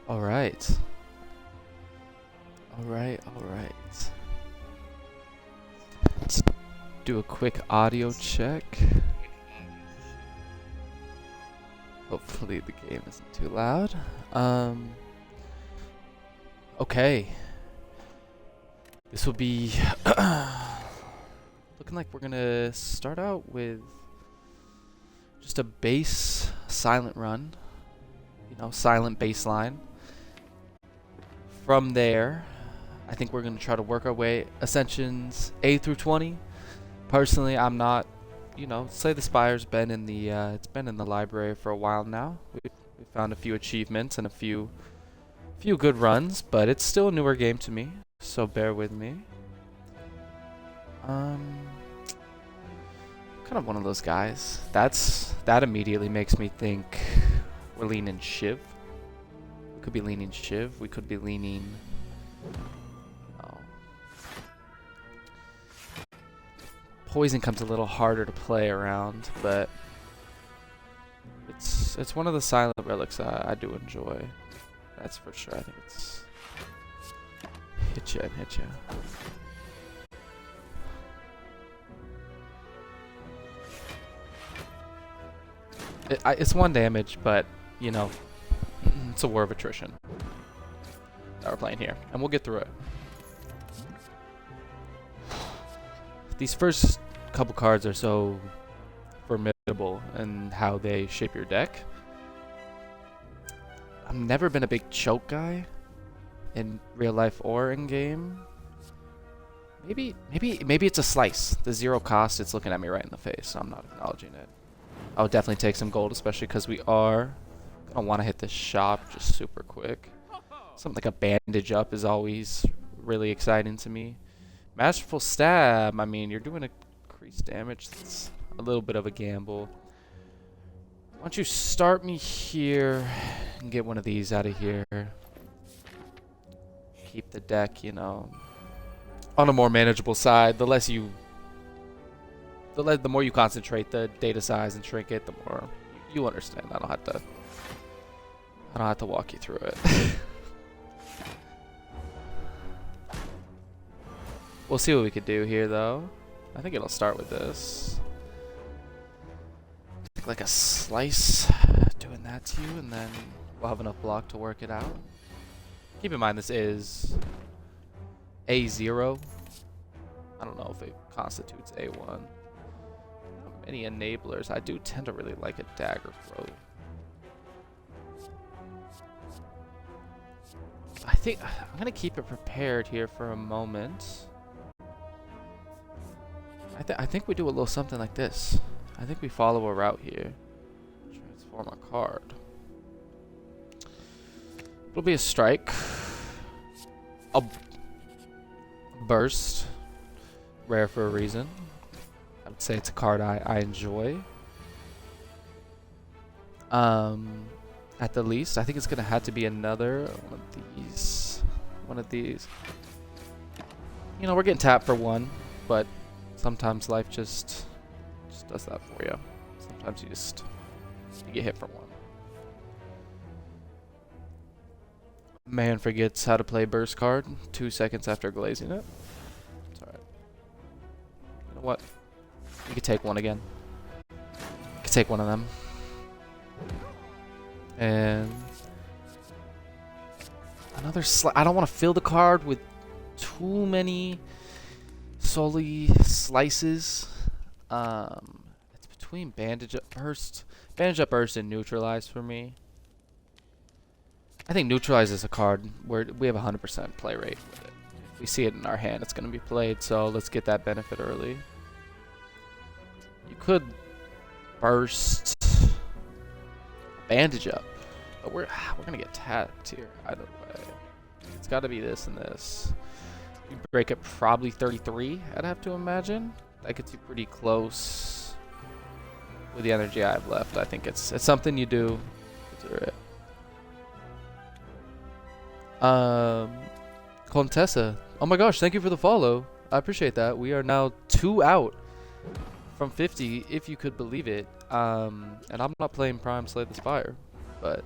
All right. All right. All right. Let's do a quick audio check. Hopefully the game isn't too loud. Okay. This will be looking like we're gonna start out with just a base silent run. You know, silent baseline. From there, I think we're gonna try to work our way ascensions A through 20. Personally, I'm not, Slay the Spire's been in the it's been in the library for a while now. We found a few achievements and a few good runs, but it's still a newer game to me, so bear with me. Kind of one of those guys. That immediately makes me think we're leaning Shiv. We could be leaning Shiv. We could be leaning. Poison comes a little harder to play around, but it's one of the silent relics I do enjoy. That's for sure. I think it's hit ya and hit ya. It's one damage, but it's a war of attrition that we're playing here, and we'll get through it. These first couple cards are so formidable in how they shape your deck. I've never been a big choke guy in real life or in game. Maybe it's a slice. The 0 cost, it's looking at me right in the face, so I'm not acknowledging it. I would definitely take some gold, especially because we are gonna want to hit this shop just super quick. Something like a bandage up is always really exciting to me. Masterful stab, I mean, you're doing increased damage. That's a little bit of a gamble. Why don't you start me here and get one of these out of here. Keep the deck, on a more manageable side. The more you concentrate the data size and shrink it, the more you understand. I don't have to walk you through it. We'll see what we could do here, though. I think it'll start with this. Like a slice, doing that to you, and then we'll have enough block to work it out. Keep in mind, this is A0. I don't know if it constitutes A1. Many enablers. I do tend to really like a dagger throw. I think I'm going to keep it prepared here for a moment. I think we do a little something like this. I think we follow a route here. Transform our card. It'll be a strike. A burst. Rare for a reason. I would say it's a card I enjoy. At the least, I think it's going to have to be another one of these. We're getting tapped for one, but sometimes life just does that for you. Sometimes you get hit for one. Man forgets how to play burst card 2 seconds after glazing it. It's alright. You know what? You could take one again. You could take one of them. And another I don't want to fill the card with too many solely slices. It's between bandage up burst and neutralize for me. I think neutralize is a card where we have 100% play rate with it. If we see it in our hand, it's going to be played, so let's get that benefit early. You could burst bandage up, but we're going to get tapped here either way. It's got to be this and this. You break it probably 33, I'd have to imagine. That gets you pretty close with the energy I have left. I think it's something you do. Consider it. Contessa. Oh my gosh, thank you for the follow. I appreciate that. We are now 2 out from 50, if you could believe it. And I'm not playing Prime Slay the Spire, but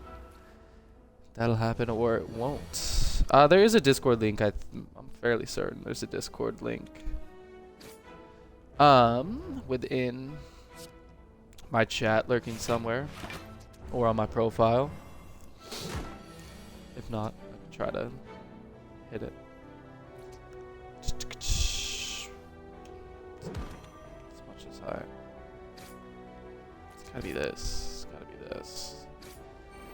That'll happen or it won't. There is a Discord link. I'm fairly certain there's a Discord link. Within my chat lurking somewhere or on my profile. If not, I can try to hit it. As much as I. It's gotta be this. It's gotta be this.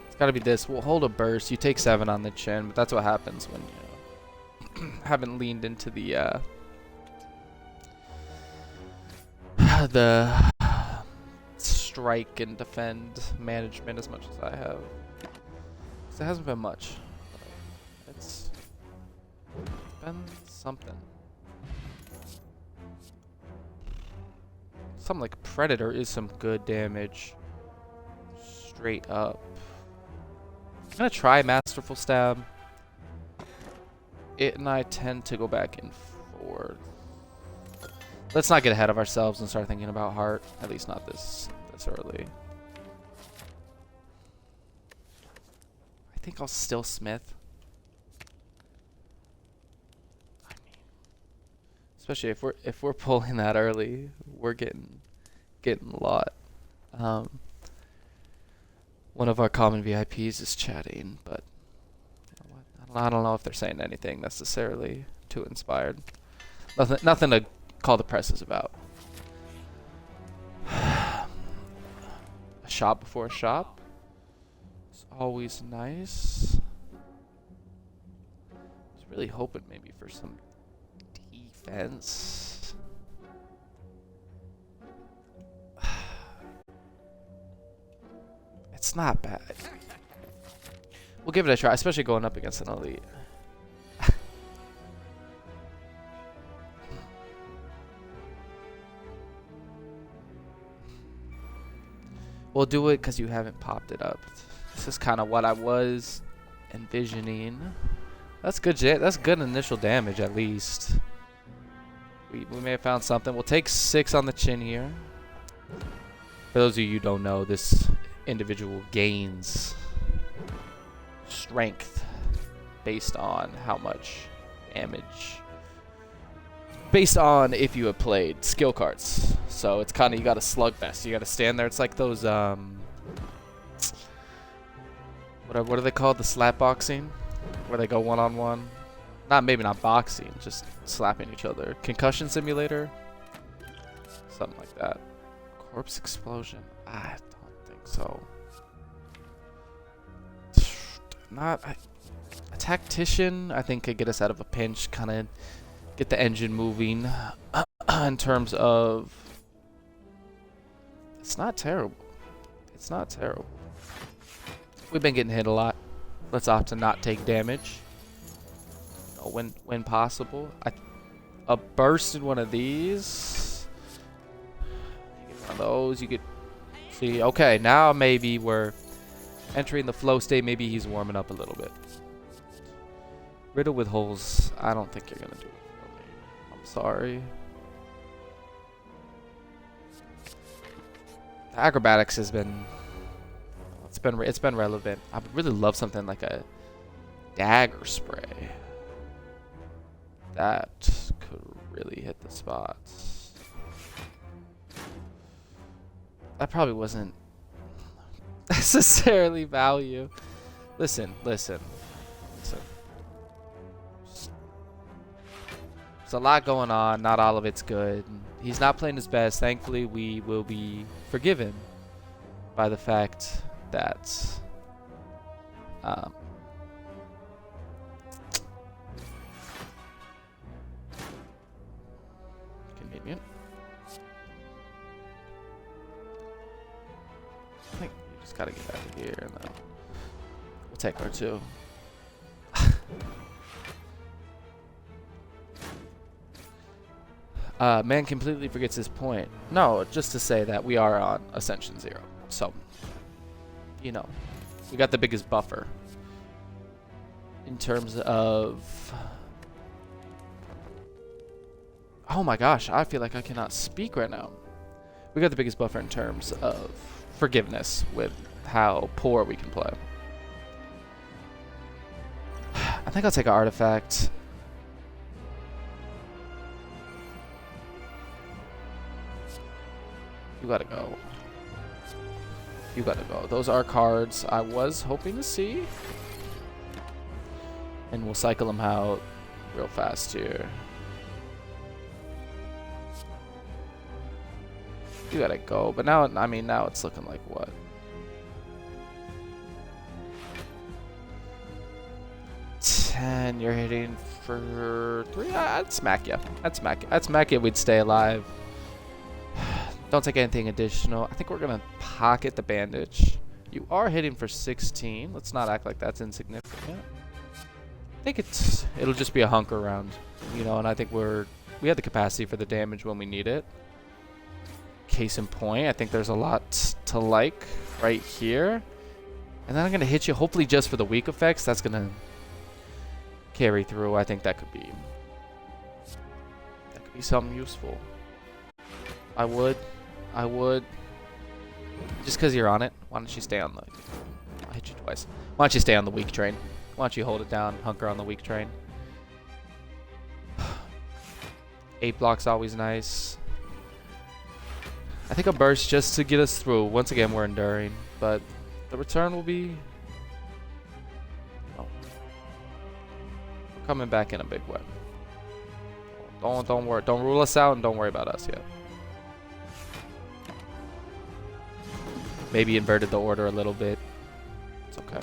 It's gotta be this. We'll hold a burst. You take 7 on the chin, but that's what happens when you haven't leaned into the strike and defend management as much as I have. 'Cause there hasn't been much. It's been something. Something like Predator is some good damage. Straight up. I'm gonna try Masterful Stab. It and I tend to go back and forth. Let's not get ahead of ourselves and start thinking about heart. At least not this early. I think I'll still Smith. I mean, especially if we're pulling that early, we're getting a lot. One of our common VIPs is chatting, but you know what? I don't know if they're saying anything necessarily too inspired. Nothing to call the presses about. A shop before a shop. It's always nice. I was really hoping maybe for some defense. It's not bad. We'll give it a try, especially going up against an elite. We'll do it because you haven't popped it up. This is kind of what I was envisioning. That's good. That's good initial damage at least. We may have found something. We'll take 6 on the chin here. For those of you who don't know, this individual gains strength based on how much damage. Based on if you have played skill cards. So it's kind of, you got a slugfest. You got to stand there. It's like those, what are they called? The slap boxing? Where they go one-on-one? Maybe not boxing, just slapping each other. Concussion simulator? Something like that. Corpse explosion? I don't think so. A tactician, I think, could get us out of a pinch, kind of get the engine moving in terms of... It's not terrible. It's not terrible. We've been getting hit a lot. Let's opt to not take damage. You know, when possible. A burst in one of these. You get one of those. You get... See, okay, now maybe we're entering the flow state. Maybe he's warming up a little bit. Riddle with holes. I don't think you're going to do it for me. I'm sorry. Acrobatics has been, it's been relevant. I would really love something like a dagger spray. That could really hit the spots. That probably wasn't necessarily value. Listen. There's a lot going on. Not all of it's good. He's not playing his best. Thankfully, we will be forgiven by the fact that convenient. I think you just gotta get out of here, and then we'll take R2. Man completely forgets his point. No, just to say that we are on Ascension 0. So, you know, we got the biggest buffer in terms of... Oh my gosh, I feel like I cannot speak right now. We got the biggest buffer in terms of forgiveness with how poor we can play. think I'll take an artifact. You gotta go. You gotta go. Those are cards I was hoping to see. And we'll cycle them out real fast here. You gotta go. But now, I mean, now it's looking like what? You're hitting for 3? I'd smack you. I'd smack you. I'd smack you. We'd stay alive. Don't take anything additional. I think we're gonna pocket the bandage. You are hitting for 16. Let's not act like that's insignificant. I think it'll just be a hunker round, you know. And I think we have the capacity for the damage when we need it. Case in point, I think there's a lot to like right here. And then I'm gonna hit you, hopefully just for the weak effects. That's gonna carry through. I think that could be something useful. I would just because you're on it. Why don't you stay on the I hit you twice. Why don't you stay on the weak train? Why don't you hold it down, hunker on the weak train? 8 blocks always nice. I think a burst just to get us through. Once again, we're enduring, but the return will be coming back in a big way. Don't worry. Don't rule us out, and don't worry about us yet. Maybe inverted the order a little bit. It's okay.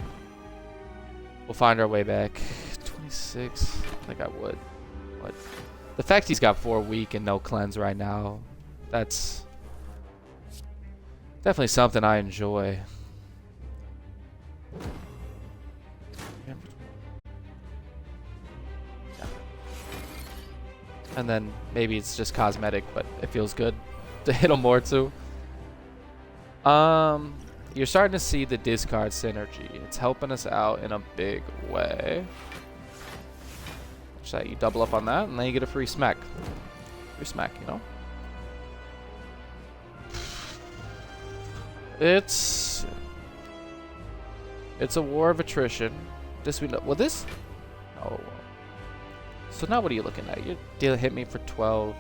We'll find our way back. 26. I think I would. But the fact he's got 4 weak and no cleanse right now, that's definitely something I enjoy. And then maybe it's just cosmetic, but it feels good to hit him more too. You're starting to see the discard synergy. It's helping us out in a big way. So you double up on that, and then you get a free smack. Free smack, you know? It's a war of attrition. This we know. Well, this? No. So now what are you looking at? Your deal hit me for 12.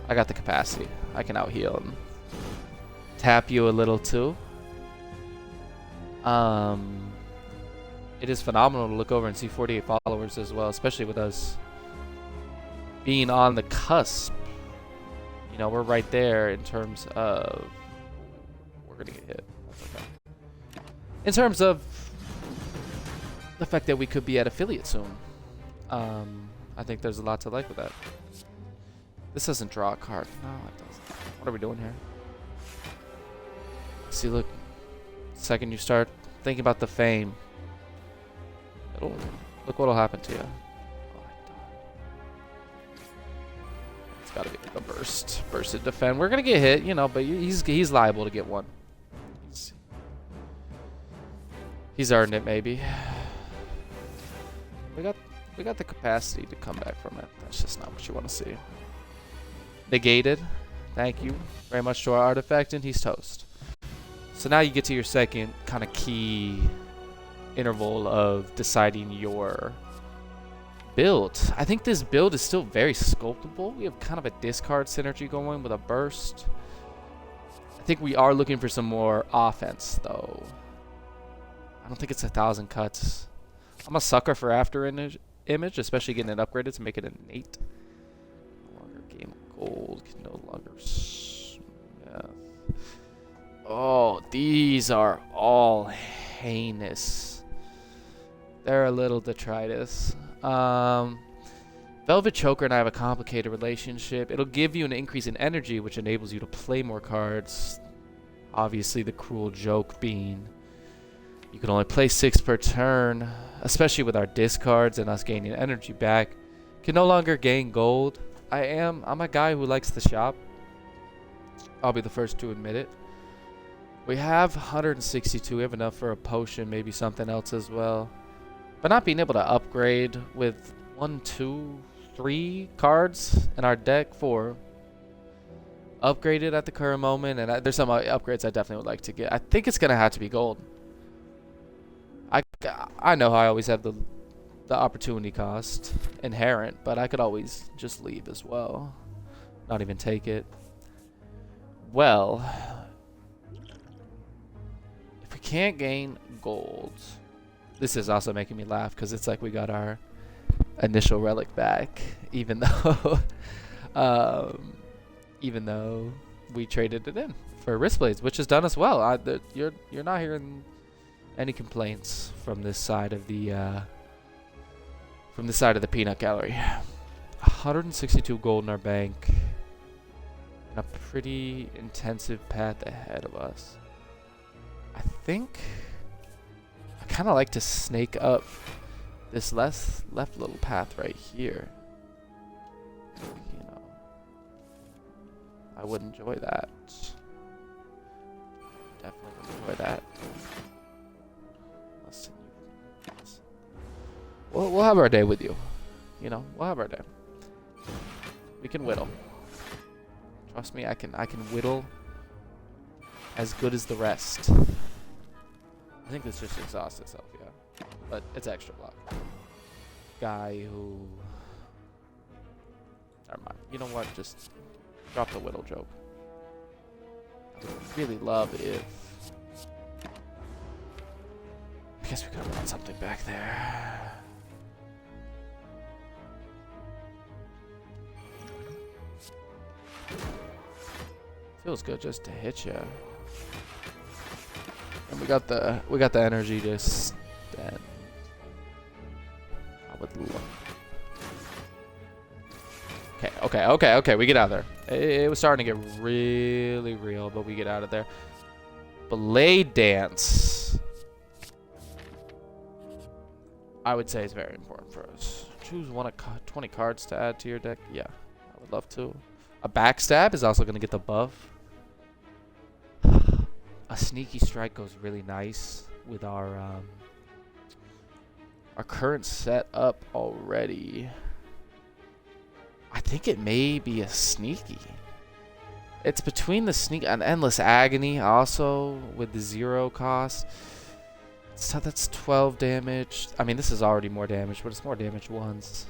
I got the capacity. I can out heal and tap you a little too. It is phenomenal to look over and see 48 followers as well, especially with us being on the cusp. You know, we're right there in terms of we're gonna get hit. That's okay. In terms of the fact that we could be at affiliate soon. I think there's a lot to like with that. This doesn't draw a card. No, it doesn't. What are we doing here? See, look. Second you start thinking about the fame, look what'll happen to you. Oh, it's gotta be like a burst to defend. We're gonna get hit, you know, but he's liable to get one. He's earned it, maybe. We got the capacity to come back from it. That's just not what you want to see. Negated. Thank you very much to our artifact, and he's toast. So now you get to your second kind of key interval of deciding your build. I think this build is still very sculptable. We have kind of a discard synergy going with a burst. I think we are looking for some more offense, though. I don't think it's 1,000 cuts. I'm a sucker for after image, especially getting it upgraded to make it an 8. No longer game gold, can no longer smith. Oh, these are all heinous. They're a little detritus. Velvet Choker and I have a complicated relationship. It'll give you an increase in energy, which enables you to play more cards. Obviously, the cruel joke being you can only play 6 per turn, especially with our discards and us gaining energy back. Can no longer gain gold. I'm a guy who likes to shop. I'll be the first to admit it. We have 162. We have enough for a potion, maybe something else as well. But not being able to upgrade with 1, 2, 3 cards in our deck for upgraded at the current moment, and there's some upgrades I definitely would like to get. I think it's gonna have to be gold. I know how I always have the the opportunity cost inherent, but I could always just leave as well. Not even take it. Well, if we can't gain gold, this is also making me laugh because it's like we got our initial relic back, even though, even though we traded it in for wrist blades, which has done us well. You're not hearing any complaints from this side of the peanut gallery. 162 gold in our bank. And a pretty intensive path ahead of us. I think I kind of like to snake up this left little path right here. You know, I would enjoy that. Definitely would enjoy that. Listen, we'll have our day with you. You know, we'll have our day. We can whittle. Trust me, I can whittle as good as the rest. I think this just exhausts itself, yeah. But it's extra block. Guy who... Never mind. You know what? Just drop the whittle joke. I would really love if... I guess we could have run something back there. Feels good just to hit you. And we got the energy to stand. I would love. Okay. We get out of there. It was starting to get really real, but we get out of there. Blade dance. I would say is very important for us. Choose one of 20 cards to add to your deck. Yeah, I would love to. A backstab is also going to get the buff. A sneaky strike goes really nice with our current setup already. I think it may be a sneaky. It's between the sneak and endless agony also with the 0 cost. So that's 12 damage. I mean, this is already more damage, but it's more damage once.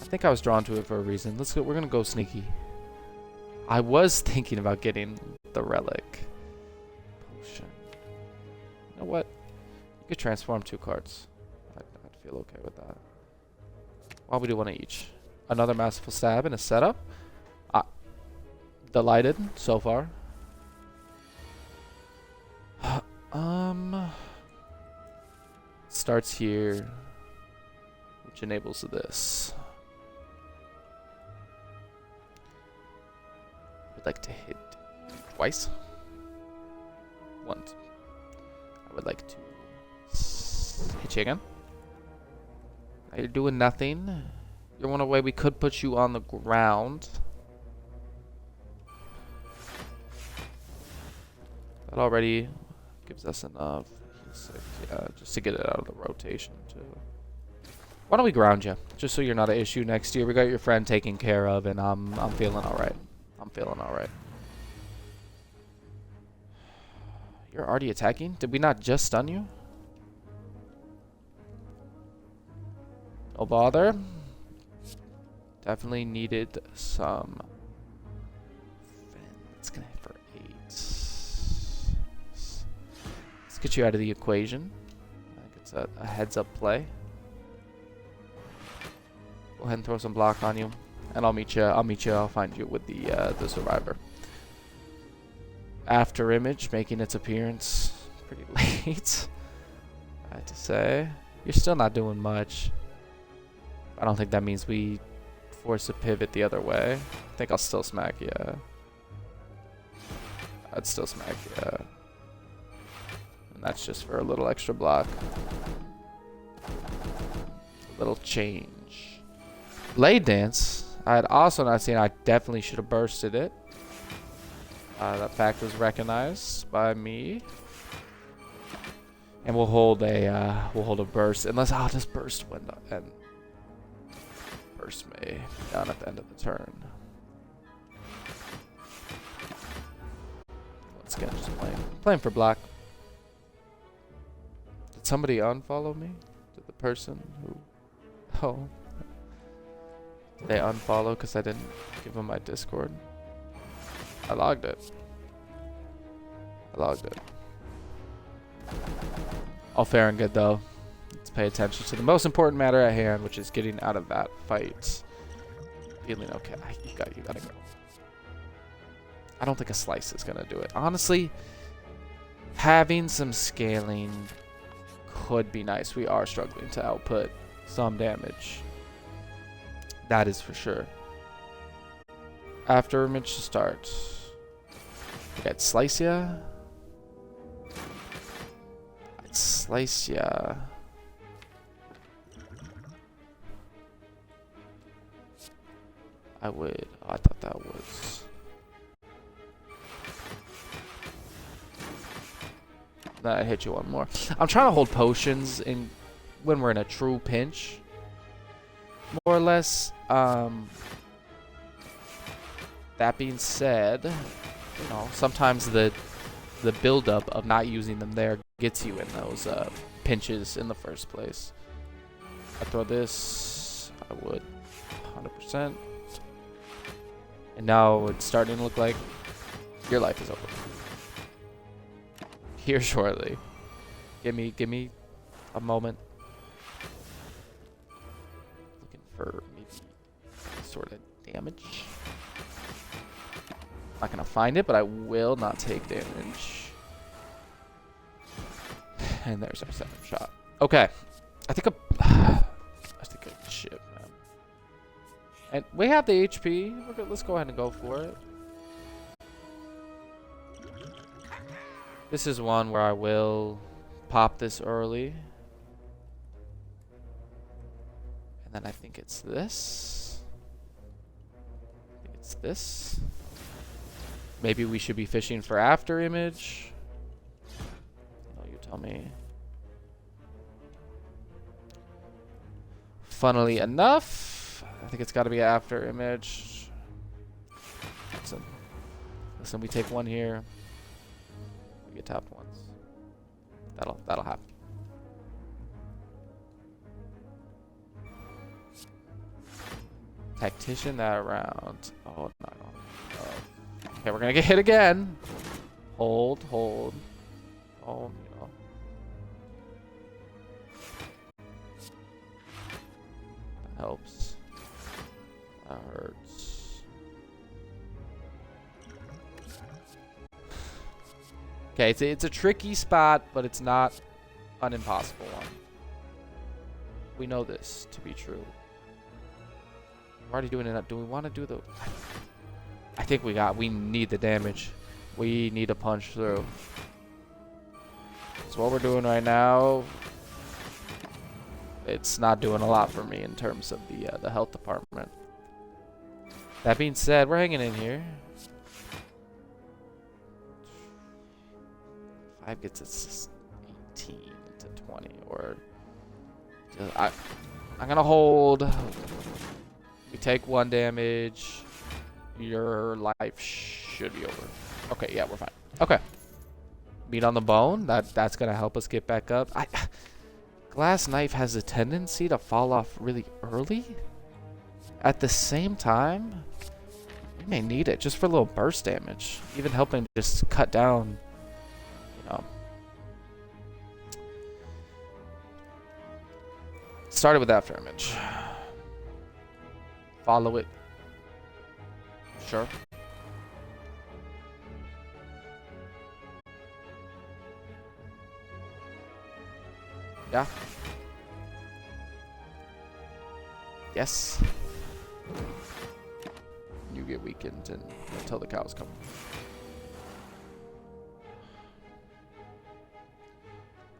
I think I was drawn to it for a reason. Let's go. We're gonna go sneaky. I was thinking about getting the relic potion. You know what? You could transform 2 cards. I'd feel okay with that. Why we do one of each? Another masterful stab in a setup. Delighted so far. Starts here, which enables this. Would like to hit twice. Once. I would like to hit you again. Now you're doing nothing. You're one away. We could put you on the ground. That already gives us enough. Yeah, just to get it out of the rotation too. Why don't we ground you, just so you're not an issue next year? We got your friend taken care of, and I'm feeling all right. I'm feeling all right. You're already attacking? Did we not just stun you? No bother. Definitely needed some. It's gonna hit for 8. Let's get you out of the equation. I think it's a heads-up play. Go ahead and throw some block on you, and I'll meet you. I'll find you with the survivor. After image making its appearance pretty late. I have to say, you're still not doing much. I don't think that means we force a pivot the other way. I think I'll still smack you. I'd still smack you. And that's just for a little extra block. A little change. Blade dance. I had also not seen. I definitely should have bursted it. That fact was recognized by me. And we'll hold a burst unless I'll just burst window and burst me down at the end of the turn. Once again, just playing for black. Did somebody unfollow me? Did the person who... Oh. Did they unfollow because I didn't give them my Discord? I logged it. All fair and good though. Let's pay attention to the most important matter at hand, which is getting out of that fight. Feeling okay. You gotta go. I don't think a slice is gonna do it. Honestly, having some scaling could be nice. We are struggling to output some damage. That is for sure. After image to start. We got slice ya. Slice ya. I would. Oh, I thought that was. Then I hit you one more. I'm trying to hold potions in when we're in a true pinch, more or less. That being said, you know, sometimes the buildup of not using them there gets you in those pinches in the first place. I throw this, I would 100%. And now it's starting to look like your life is over. Here shortly. Give me a moment. Looking for maybe sort of damage. Not gonna find it, but I will not take damage. And there's our second shot. Okay, I think a chip, man. And we have the HP. Let's go ahead and go for it. This is one where I will pop this early. And then I think it's this. It's this. Maybe we should be fishing for after image. No, you tell me. Funnily enough, I think it's got to be after image. Listen, we take one here. We get tapped once. That'll happen. Tactician that round. Oh no. Okay, we're gonna get hit again. Hold. Oh, you know. That helps. That hurts. Okay, it's a tricky spot, but it's not an impossible one. We know this to be true. We're already doing it. Do we want to do the... I think we need the damage. We need to punch through. So what we're doing right now, it's not doing a lot for me in terms of the health department. That being said, we're hanging in here. 5 gets us 18 to 20, or I'm gonna hold. We take 1 damage. Your life should be over. Okay, yeah, we're fine. Okay. Meat on the bone. That's gonna help us get back up. Glass knife has a tendency to fall off really early. At the same time, we may need it just for a little burst damage. Even helping just cut down, you know. Started with after image. Follow it. Sure. Yeah. Yes. You get weakened until the cows come.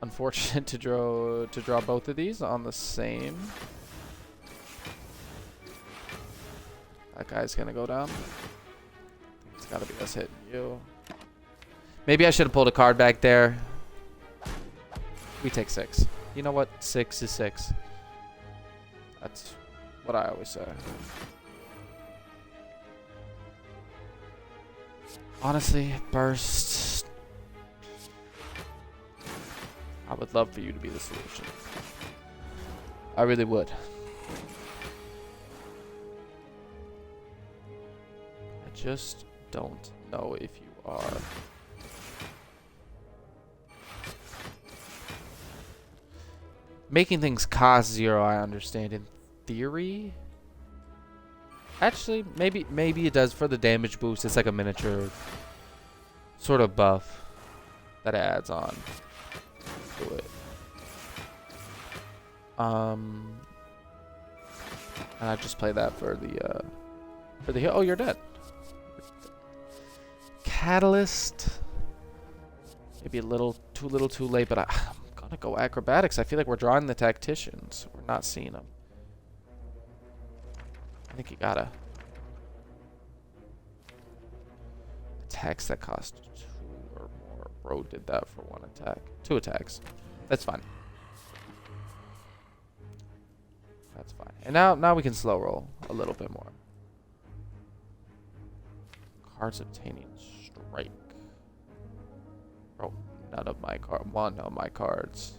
Unfortunate to draw both of these on the same. That guy's gonna go down. It's gotta be us hitting you. Maybe I should have pulled a card back there. We take 6. You know what? 6 is 6. That's what I always say. Honestly, burst. I would love for you to be the solution. I really would. I just don't know if you are. Making things cost 0, I understand in theory. Actually, maybe it does for the damage boost. It's like a miniature sort of buff that it adds on to it. And I just play that for the oh, you're dead. Catalyst. Maybe a little too late, but I'm gonna go acrobatics. I feel like we're drawing the tacticians. We're not seeing them. I think you gotta. Attacks that cost 2 or more. Bro did that for 1 attack. 2 attacks. That's fine. That's fine. And now we can slow roll a little bit more. Cards obtaining strike. Bro, none of my card. One of my cards.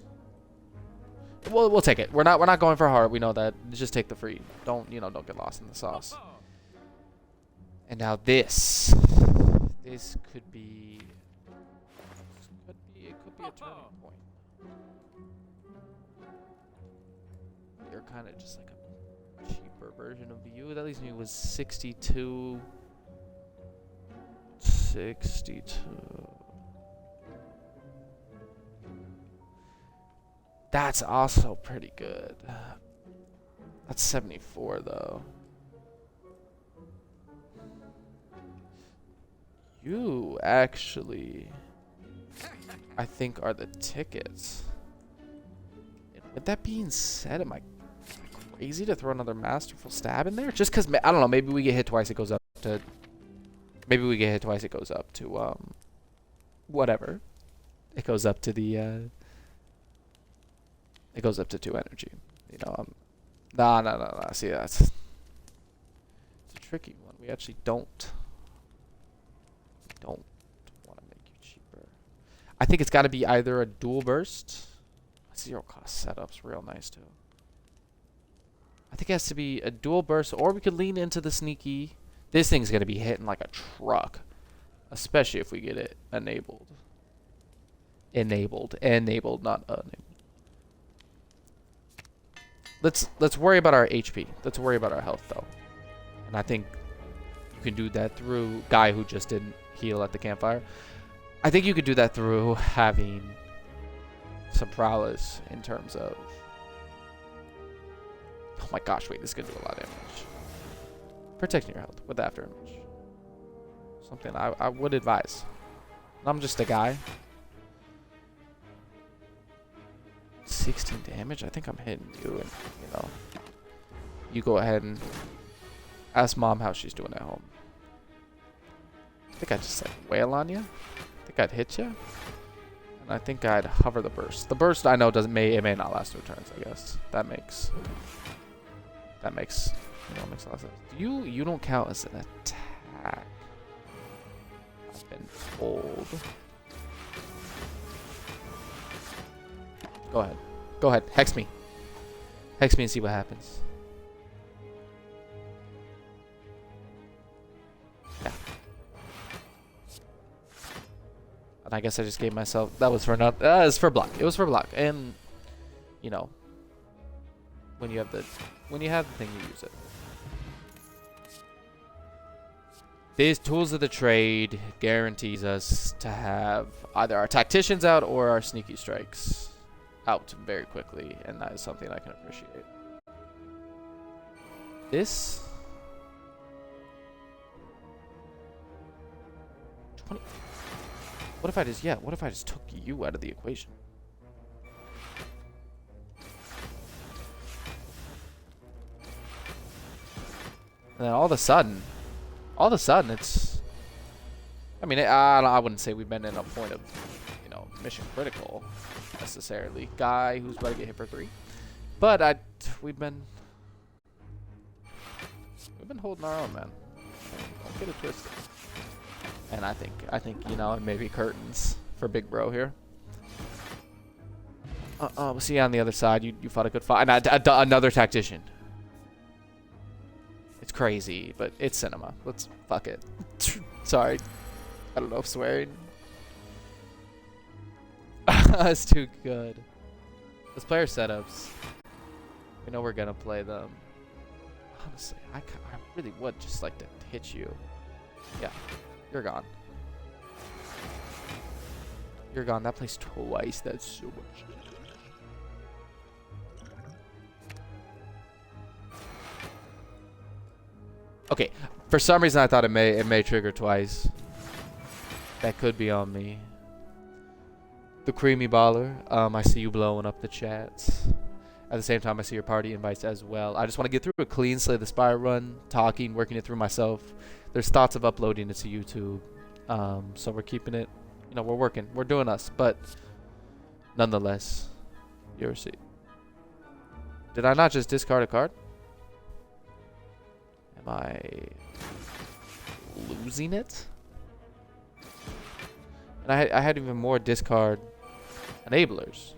We'll take it. We're not going for hard. We know that. Just take the free. Don't get lost in the sauce. And now this could be it could be a turning point. You're kind of just like a cheaper version of you. That leaves me with 62. That's also pretty good. That's 74 though. You actually, I think, are the tickets. And with that being said, am I crazy to throw another masterful stab in there? Just because, I don't know, maybe we get hit twice, it goes up to, whatever. It goes up to the, it goes up to 2 energy. You know, no. See, it's a tricky one. We actually don't want to make you cheaper. I think it's got to be either a dual burst. 0 cost setup's real nice too. I think it has to be a dual burst, or we could lean into the sneaky. This thing's gonna be hitting like a truck, especially if we get it enabled. Enabled, not enabled. Let's worry about our HP. Let's worry about our health though. And I think you can do that through guy who just didn't heal at the campfire. I think you could do that through having some prowess in terms of. Oh my gosh! Wait, this is gonna do a lot of damage. Protecting your health with after image. Something I would advise. I'm just a guy. 16 damage. I think I'm hitting you, and you go ahead and ask mom how she's doing at home. I think I'd just like wail on you. I think I'd hit you, and I think I'd hover the burst. The burst I know it may not last 2 turns. I guess that makes makes a lot of sense. You don't count as an attack. I've been told. Go ahead. Hex me. Hex me and see what happens. Yeah. And I guess I just gave myself. That was for not. It's for block. It was for block. And when you have the thing, you use it. These tools of the trade guarantees us to have either our tacticians out or our sneaky strikes out very quickly, and that is something I can appreciate. This 20. What if I just took you out of the equation? And then all of a sudden it's. I mean, I wouldn't say we've been in a point of, mission critical necessarily. Guy who's about to get hit for 3, but we've been holding our own, man. Don't get it twisted. And I think maybe curtains for big bro here. We'll see you on the other side. You fought a good fight. And another tactician. It's crazy, but it's cinema. Let's fuck it. Sorry. I don't know if swearing. That's too good. Let's play our setups. We know we're gonna play them. Honestly, I really would just like to hit you. Yeah, you're gone. You're gone. That plays twice. That's so much. Okay, for some reason I thought it may trigger twice. That could be on me. The creamy baller. I see you blowing up the chats. At the same time, I see your party invites as well. I just want to get through a clean Slay the Spire run, talking, working it through myself. There's thoughts of uploading it to YouTube. So we're keeping it, you know, we're working. We're doing us, but nonetheless, your seat. Did I not just discard a card? Am I losing it? And I had even more discard enablers.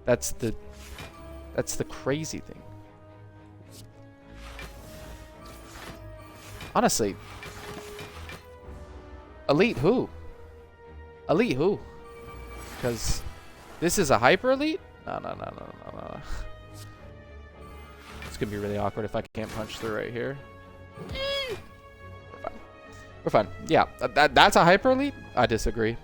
That's the crazy thing. Honestly, elite who? Elite who? Because this is a hyper elite? No. It's gonna be really awkward if I can't punch through right here. We're fine. We're fine. Yeah, that's a hyper elite? I disagree.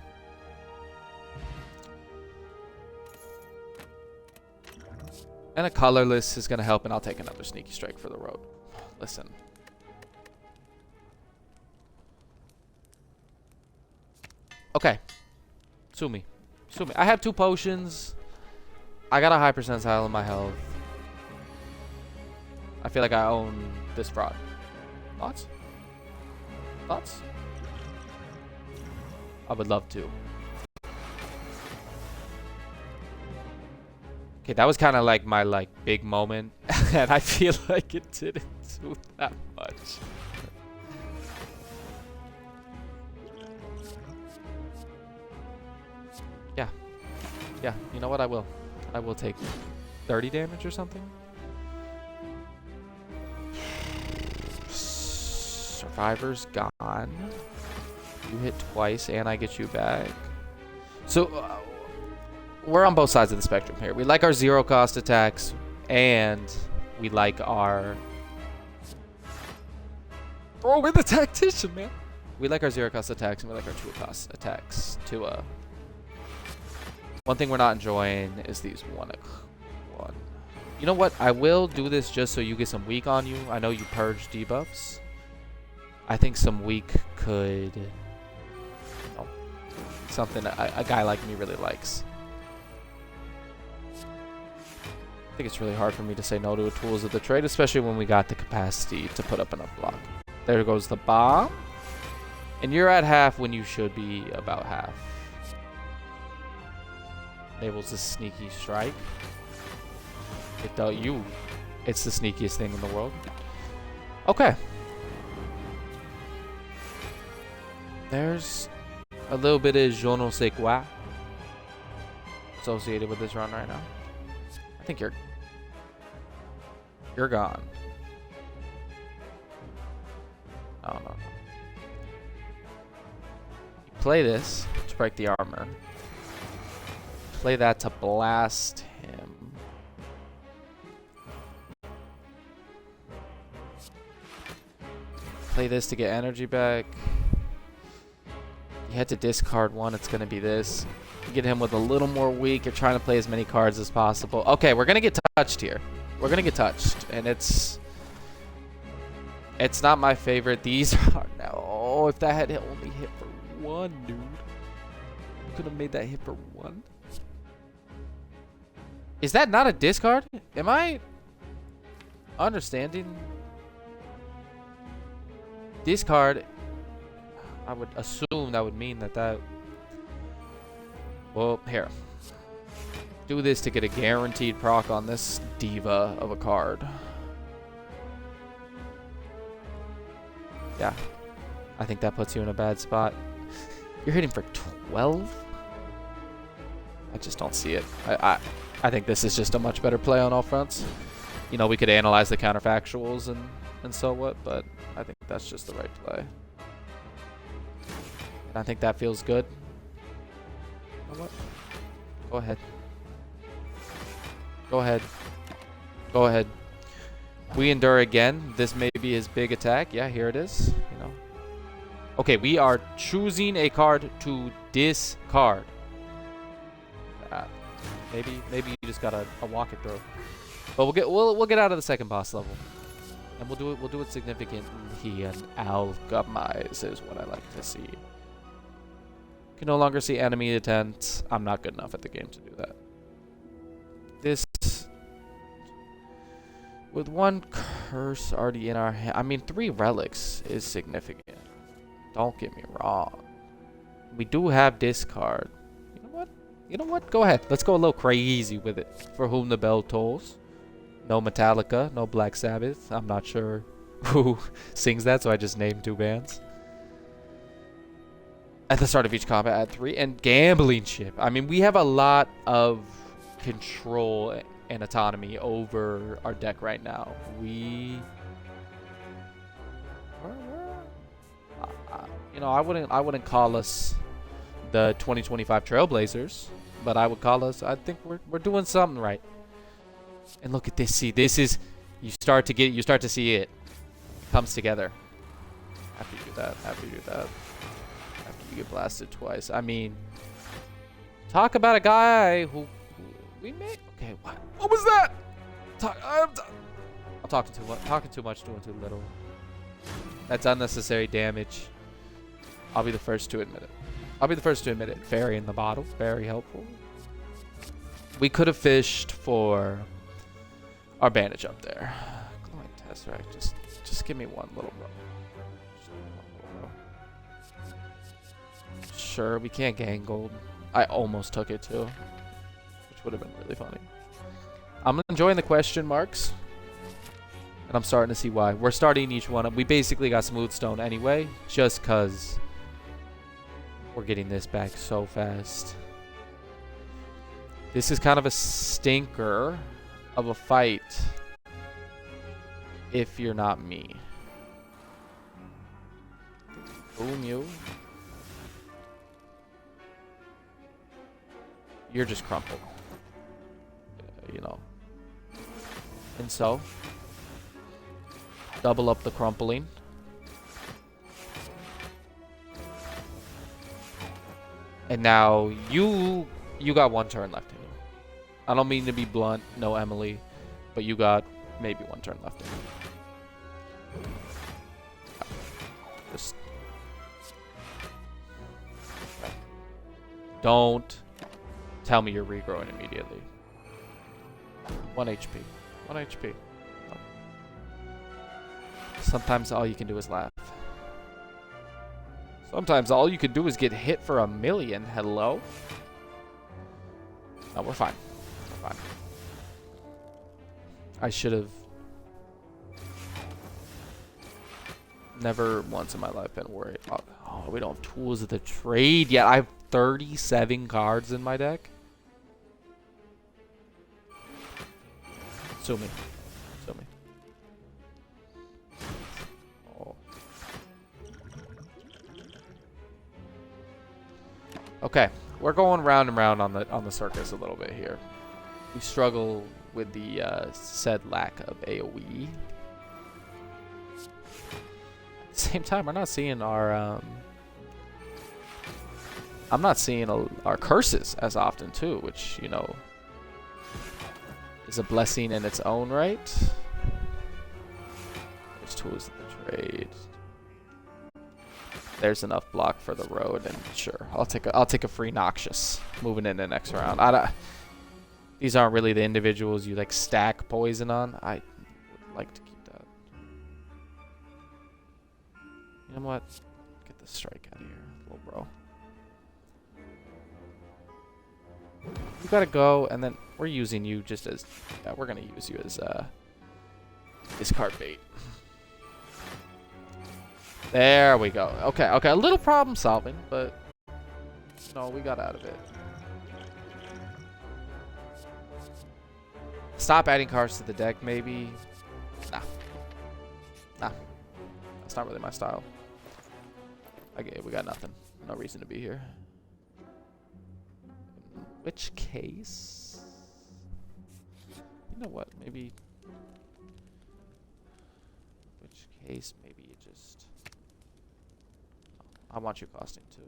And a colorless is gonna help, and I'll take another sneaky strike for the road. Listen. Okay. Sue me. Sue me. I have 2 potions. I got a high percentile in my health. I feel like I own this fraud. Thoughts? Thoughts? I would love to. Okay, that was kind of like my big moment, and I feel like it didn't do that much. Yeah, you know what? I will take 30 damage or something. Survivor's gone. You hit twice, and I get you back. So we're on both sides of the spectrum here. We like our 0 cost attacks, and we like our... Throw in the tactician, man. We like our 0 cost attacks, and we like our 2 cost attacks. One thing we're not enjoying is these 1. You know what? I will do this just so you get some weak on you. I know you purge debuffs. I think some weak could... You know, something a guy like me really likes. I think it's really hard for me to say no to a tools of the trade, especially when we got the capacity to put up enough block. There goes the bomb. And you're at half when you should be about half. Enables a sneaky strike. It's the sneakiest thing in the world. Okay. There's a little bit of je ne sais quoi associated with this run right now. I think you're gone. Oh, no. You play this to break the armor. Play that to blast him. Play this to get energy back. You had to discard 1. It's going to be this. You get him with a little more weak. You're trying to play as many cards as possible. Okay, we're going to get touched here. We're going to get touched. And it's not my favorite. These are... Oh, if that had only hit for 1, dude. Could have made that hit for 1. Is that not a discard? Am I understanding? Discard. I would assume that would mean that... Well, here. Do this to get a guaranteed proc on this diva of a card. Yeah. I think that puts you in a bad spot. You're hitting for 12? I just don't see it. I think this is just a much better play on all fronts. You know, we could analyze the counterfactuals and so what, but I think that's just the right play. And I think that feels good. You know what? Go ahead. Go ahead. Go ahead. We endure again. This may be his big attack. Yeah, here it is. You know. Okay, we are choosing a card to discard. Maybe you just gotta walk it through. But we'll get out of the second boss level, and we'll do it significantly and alchemize is what I like to see. Can no longer see enemy intent. I'm not good enough at the game to do that. This, with one curse already in our hand, I mean 3 relics is significant. Don't get me wrong. We do have discard. You know what? You know what? Go ahead. Let's go a little crazy with it. For whom the bell tolls. No Metallica, no Black Sabbath. I'm not sure who sings that, so I just named 2 bands. At the start of each combat, add 3. And Gambling Chip. I mean, we have a lot of control and autonomy over our deck right now. You know, I wouldn't call us the 2025 Trailblazers, but I would call us. I think we're doing something right. And look at this. See, this is you start to see it comes together. After you do that, after you get blasted twice. I mean, talk about a guy who we made. Okay, what was that? I'm talking too much, doing too little. That's unnecessary damage. I'll be the first to admit it. Fairy in the bottle, very helpful. We could have fished for our bandage up there. Glowing Tesseract, just give me one little row. Sure, we can't gang gold. I almost took it too, which would have been really funny. I'm enjoying the question marks, and I'm starting to see why. We're starting each one up. We basically got smooth stone anyway, just because we're getting this back so fast. This is kind of a stinker of a fight if you're not me. Boom you. You're just crumpled. You know. And so, double up the crumpling. And now you got 1 turn left in you. I don't mean to be blunt, no Emily, but you got maybe 1 turn left in you. Just don't tell me you're regrowing immediately. 1 HP. 1 HP. Oh. Sometimes all you can do is laugh. Sometimes all you can do is get hit for 1,000,000. Hello? No, we're fine. We're fine. I should have never once in my life been worried about. Oh, we don't have tools of the trade yet. I have 37 cards in my deck. Sue me. Sue me. Oh. Okay, we're going round and round on the circus a little bit here. We struggle with the said lack of AoE. At the same time, we're not seeing our I'm not seeing our curses as often too, which, you know, is a blessing in its own right. There's tools of the trade. There's enough block for the road, and sure, I'll take a free Noxious moving into the next round. These aren't really the individuals you like stack poison on. I would like to keep that. You know what? Get the strike out of here, little bro. You gotta go, and then we're using you just as we're gonna use you as discard bait. There we go. Okay, a little problem solving, but you know, we got out of it. Stop adding cards to the deck, maybe. Nah. Nah. That's not really my style. Okay, we got nothing. No reason to be here. In which case... You know what? Maybe... Which case, maybe you just... I want you costing 2.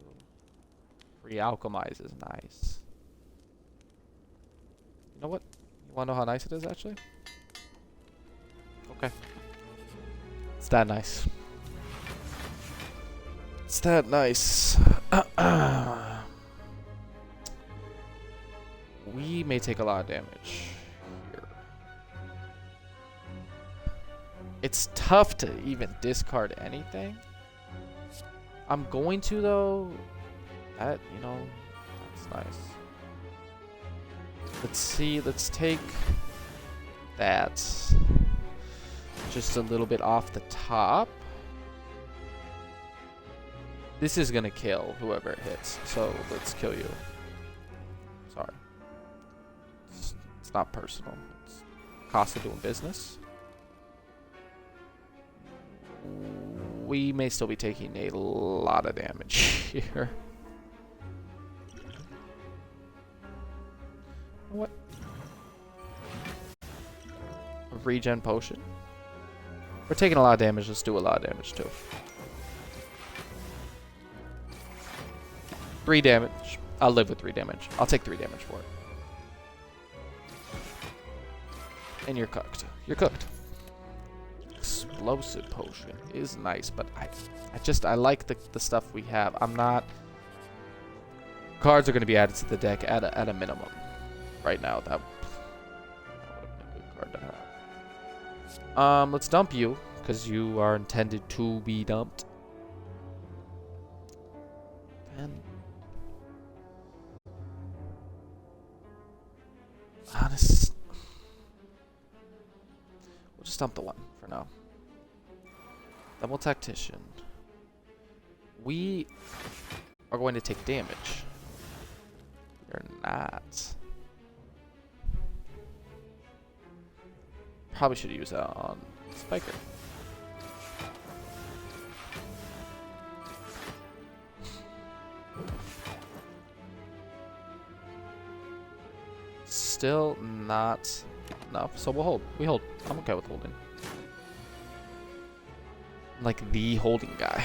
Re-alchemize is nice. You know what? You wanna know how nice it is, actually? Okay. It's that nice. It's that nice. We may take a lot of damage here. It's tough to even discard anything. I'm going to, though. That, you know, that's nice. Let's see. Let's take that just a little bit off the top. This is gonna kill whoever it hits, so let's kill you. Sorry. It's not personal. It's cost of doing business. We may still be taking a lot of damage here. What? A regen potion? We're taking a lot of damage. Let's do a lot of damage too. 3 damage. I'll live with 3 damage. I'll take 3 damage for it. And you're cooked. You're cooked. Explosive potion is nice, but I like the stuff we have. I'm not... Cards are going to be added to the deck at a minimum. Right now, that would have been a good card to have. Let's dump you, because you are intended to be dumped. And... Honest... We'll just dump the 1 for now. Double Tactician. We are going to take damage. You're not. Probably should use that on Spiker. Still not enough, so we'll hold. We hold. I'm okay with holding. Like the holding guy.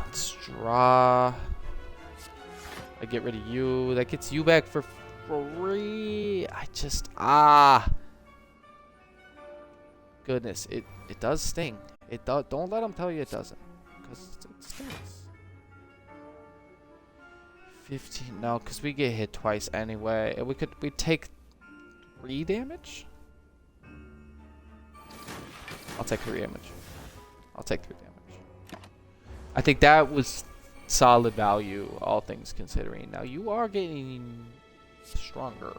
Let's draw. I get rid of you. That gets you back for free. I just goodness, it does sting. It does. Don't let them tell you it doesn't, because it stings. 15. No, because we get hit twice anyway. We take 3 damage. I'll take 3 damage. I'll take 3 damage. I think that was solid value, all things considering. Now you are getting stronger.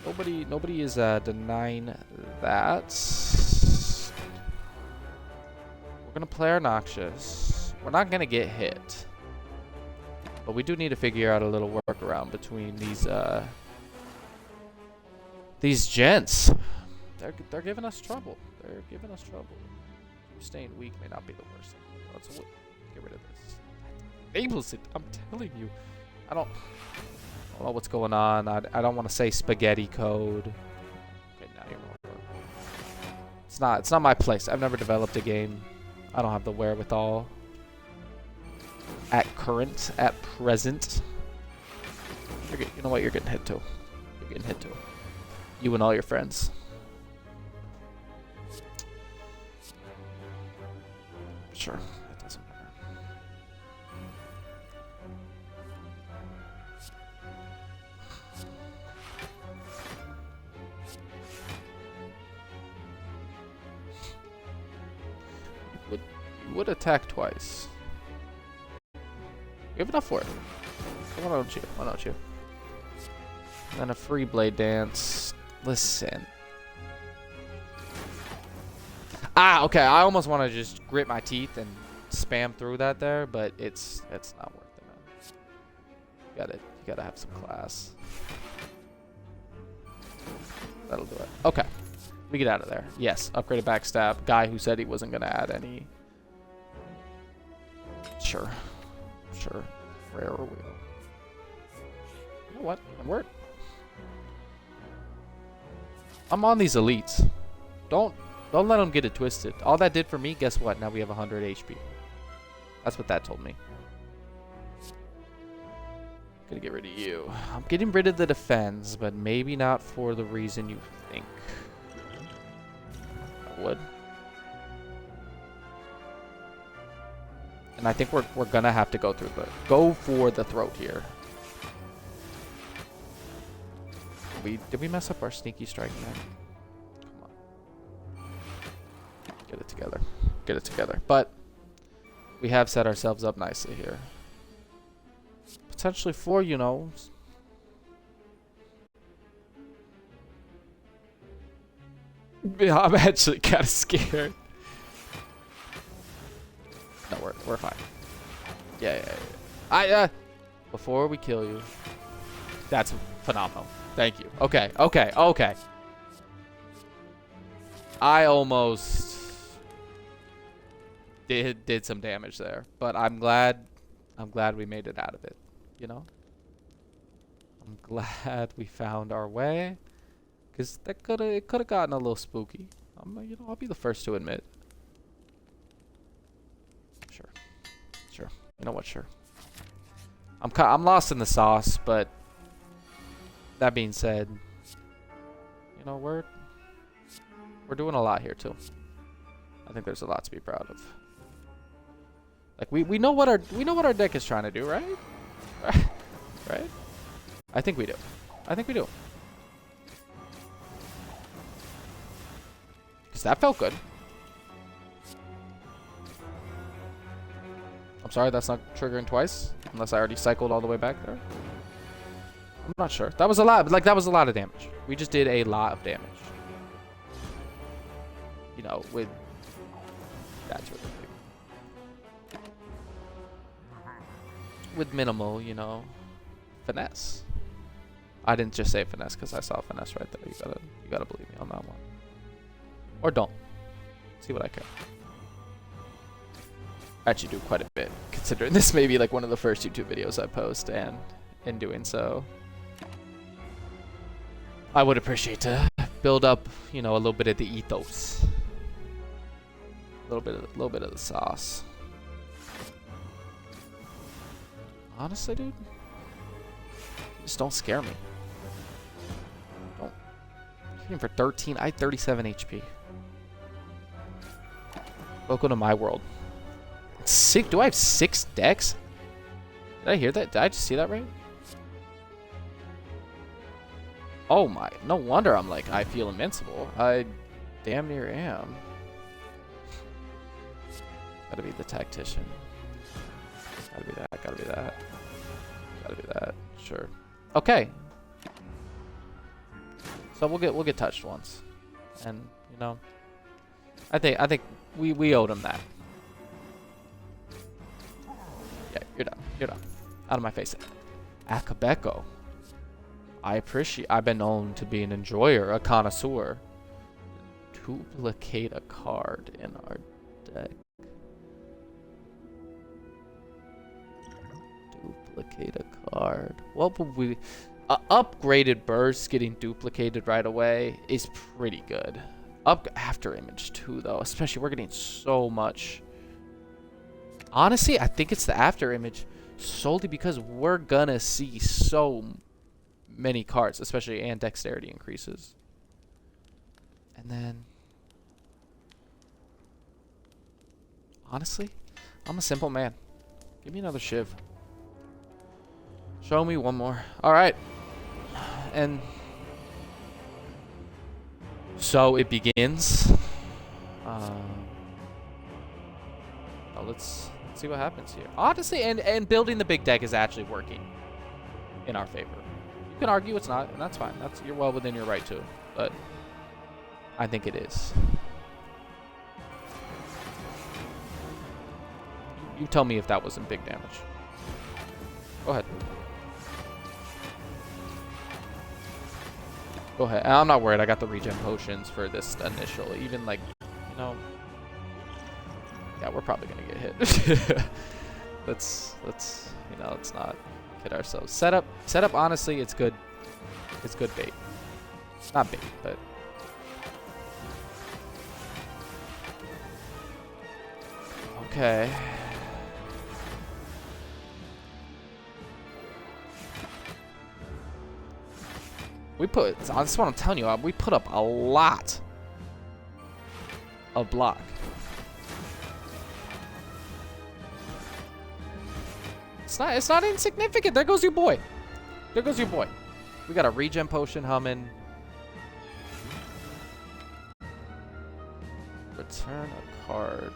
Nobody is denying that. We're gonna play our Noxious. We're not gonna get hit, but we do need to figure out a little workaround between these gents. They're giving us trouble. They're giving us trouble. Staying weak may not be the worst thing. Let's get rid of this. Enables it. I'm telling you. I don't know what's going on. I don't want to say spaghetti code. Okay, now you're more. It's not my place. I've never developed a game. I don't have the wherewithal. At present. You know what? You're getting hit too. You're getting hit too. You and all your friends. Sure, it doesn't matter. You would attack twice. We have enough for it. Why don't you? Why don't you? And a free blade dance. Listen. Okay. I almost want to just grit my teeth and spam through that there, but it's not worth it, man. You gotta have some class. That'll do it. Okay. We get out of there. Yes, upgraded backstab. Guy who said he wasn't going to add any. Sure. Sure. Rare wheel. You know what? I'm on these elites. Don't let them get it twisted. All that did for me, guess what? Now we have 100 HP. That's what that told me. Gonna get rid of you. I'm getting rid of the defense, but maybe not for the reason you think. I would. And I think we're gonna have to go for the throat here. Did we mess up our sneaky strike man? Come on. Get it together. Get it together. But we have set ourselves up nicely here. Potentially for, you know. Yeah, I'm actually kind of scared. No, we're fine. Yeah. Before we kill you. That's phenomenal. Thank you. Okay. I almost did some damage there, but I'm glad we made it out of it. You know, I'm glad we found our way, because it could have gotten a little spooky. I'll be the first to admit. Sure. You know what? Sure. I'm lost in the sauce, but that being said, you know, we're doing a lot here too. I think there's a lot to be proud of. Like we know what our deck is trying to do, right? Right? I think we do. Cause that felt good. I'm sorry, that's not triggering twice, unless I already cycled all the way back there. I'm not sure. That was a lot. Like, that was a lot of damage. We just did a lot of damage. You know, with... That's really big. With minimal, you know, finesse. I didn't just say finesse because I saw finesse right there. You gotta believe me on that one. Or don't. See what I can. I actually do quite a bit, considering this may be like one of the first YouTube videos I post, and in doing so, I would appreciate to build up, you know, a little bit of the ethos, a little bit of the sauce. Honestly, dude, just don't scare me. Don't. You're hitting for 13. I had 37 HP. Welcome to my world. Sick. Do I have 6 decks? Did I hear that? Did I just see that right? Oh my. No wonder I'm like, I feel invincible. I damn near am. Gotta be the tactician. Gotta be that. Gotta be that. Gotta be that. Sure. Okay. So we'll get touched once. And, you know, I think we owed him that. Yeah, you're done. Out of my face. Akabeko. I've been known to be an enjoyer, a connoisseur. Duplicate a card in our deck. Duplicate a card. What would we... upgraded burst getting duplicated right away is pretty good. Up after image too, though. Especially we're getting so much... Honestly, I think it's the after image solely because we're gonna see so many cards, especially and dexterity increases. And then, honestly, I'm a simple man. Give me another Shiv. Show me one more. All right. And so it begins. Let's see what happens here. Honestly, and building the big deck is actually working in our favor. You can argue it's not, and that's fine. You're well within your right to, but I think it is. You tell me if that wasn't big damage. Go ahead. Go ahead. And I'm not worried. I got the regen potions for this initial. Even like, you know. Yeah, we're probably gonna get hit. let's you know, let's not kid ourselves. Setup. Honestly, it's good. It's good bait. Not bait, but. Okay. That's what I'm telling you, we put up a lot of block. It's not insignificant. There goes your boy. We got a regen potion humming. Return a card.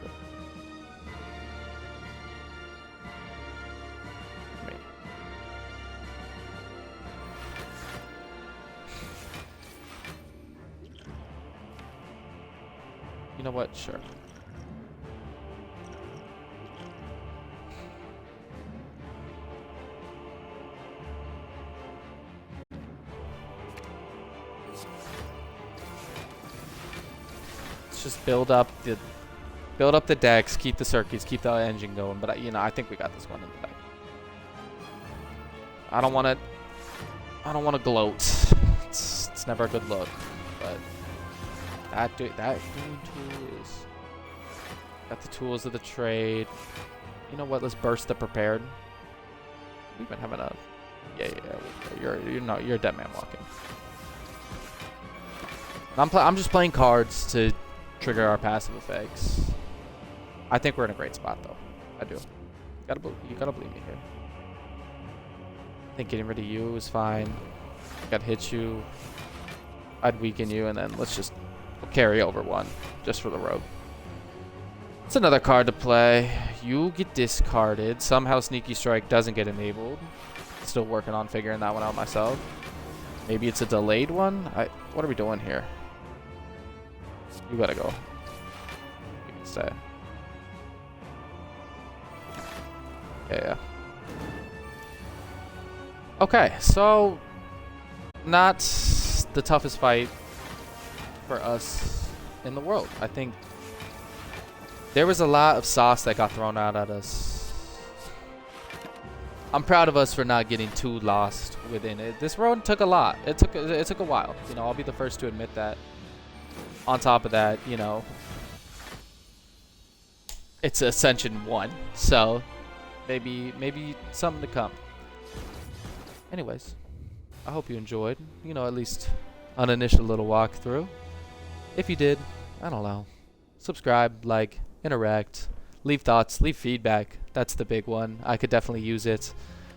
You know what? Sure. Let's just build up the decks, keep the circuits, keep the engine going. But you know, I think we got this one in the bag. I don't want to gloat. It's never a good look, but. That doing tool is got the tools of the trade. You know what? Let's burst the prepared. We've been having a yeah. You're a dead man walking. I'm just playing cards to trigger our passive effects. I think we're in a great spot though. I do. You gotta believe me here. I think getting rid of you is fine. I'd hit you. I'd weaken you, and then let's just. We'll carry over one, just for the rogue. It's another card to play. You get discarded. Somehow Sneaky Strike doesn't get enabled. Still working on figuring that one out myself. Maybe it's a delayed one? What are we doing here? You gotta go. You can stay. Yeah. Okay, so... Not the toughest fight for us in the world. I think there was a lot of sauce that got thrown out at us. I'm proud of us for not getting too lost within it. This road took a lot. It took a while. You know, I'll be the first to admit that. On top of that, you know, it's Ascension 1, so maybe something to come. Anyways, I hope you enjoyed. You know, at least an initial little walkthrough. If you did, I don't know, subscribe, like, interact, leave thoughts, leave feedback. That's the big one. I could definitely use it.